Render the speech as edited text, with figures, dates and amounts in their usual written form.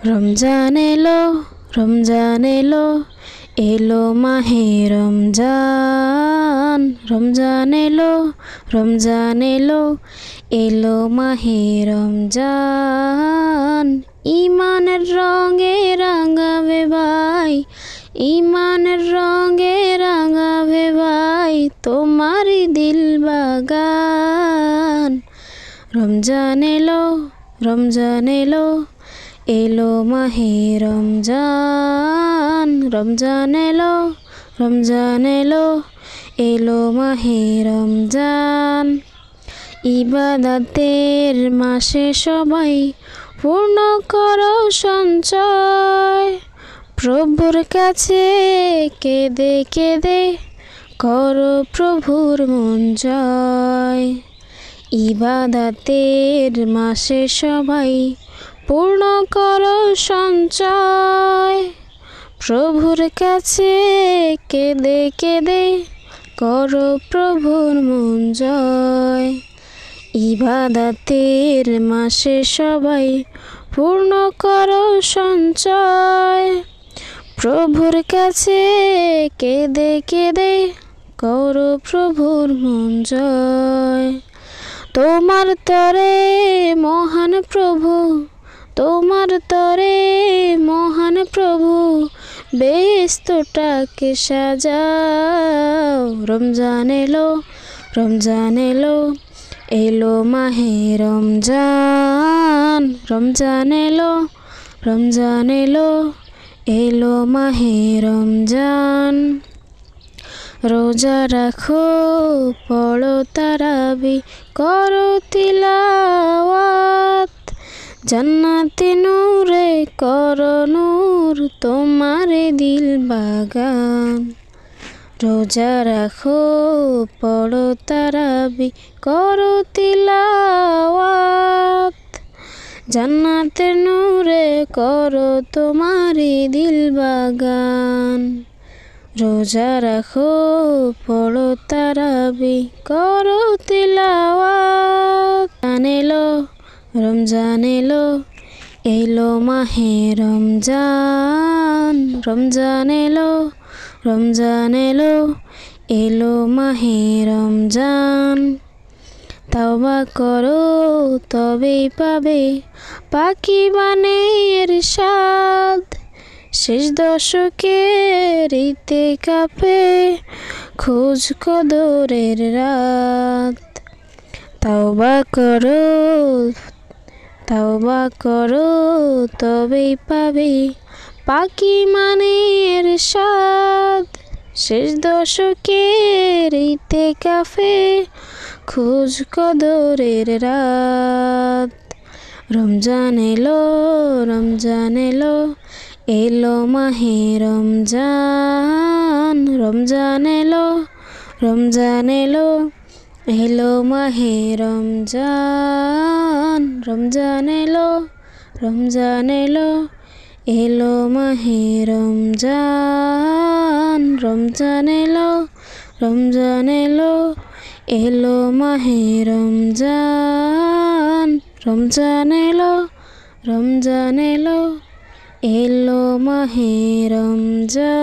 রমজান এলো, রমজান এলো, এলো মাহে রমজান। রমজান এলো, রমজান এলো, এলো মাহে রমজান। ইমানের রঙে রাঙাবে ভাই, ইমানের রঙে রাঙাবে ভাই তোমারই দিল বাগান। রমজান এলো, রমজান এলো, এলো মাহে রমজান। রমজান এলো, রমজান এলো, এলো মাহে রমজান। ইবাদতের মাসে সবাই পূর্ণ করো সঞ্চয়, প্রভুর কাছে কেঁদে কেঁদে করো প্রভুর মন জয়। ইবাদতের মাসে সবাই পূর্ণ করো সঞ্চয়, প্রভুর কাছে কেঁদে কেঁদে করো প্রভুর মন জয়। ইবাদতের মাসে সবাই পূর্ণ করো সঞ্চয়, প্রভুর কাছে কেঁদে কেঁদে করো প্রভুর মন জয়। তোমার তরে মহান প্রভু, তোমার তরে মহান প্রভু বেহেশতটাকে সাজাও। রমজান এলো, রমজান এলো, এলো মাহে রমজান। রমজান এলো, রমজান এলো, এলো মাহে রমজান। রোজা রাখো, পড়ো তারাবি, করো তিলাওয়াত, জান্নাতে নূরে করো নূর তোমারে দিল বাগান। রোজা রাখো, পড়ো তারাবি, করো তিলাওয়াত, জান্নাতে নূরে করো তোমারে দিল বাগান। রোজা রাখো, পড়ো তারাবি, করো তিলাওয়াত। রমজান এলো, রমজান এলো, এলো মাহে রমজান। রমজান এলো, রমজান এলো, এলো মাহে রমজান। তওবা করো তবেই পাবে পাকিবানে ইরশাদ, শেষ দশকের ইতিকাফে খোঁজ কদরের রাত। তওবা করো, তওবা করো তবেই পাবে পাকিবানের ইরশাদ, শেষ দশকের ইতিকাফে খোঁজ কদরের রাত। রমজান এলো, রমজান এলো, এলো মাহে রমজান। রমজান এলো, রমজান এলো, এলো মাহে রমজান। রমজান এলো, রমজান এলো, এলো মাহে রমজান। রমজান এলো, রমজান এলো, এলো মাহে রমজান। রমজান এলো, রমজান এলো, এলো মাহে রমজান।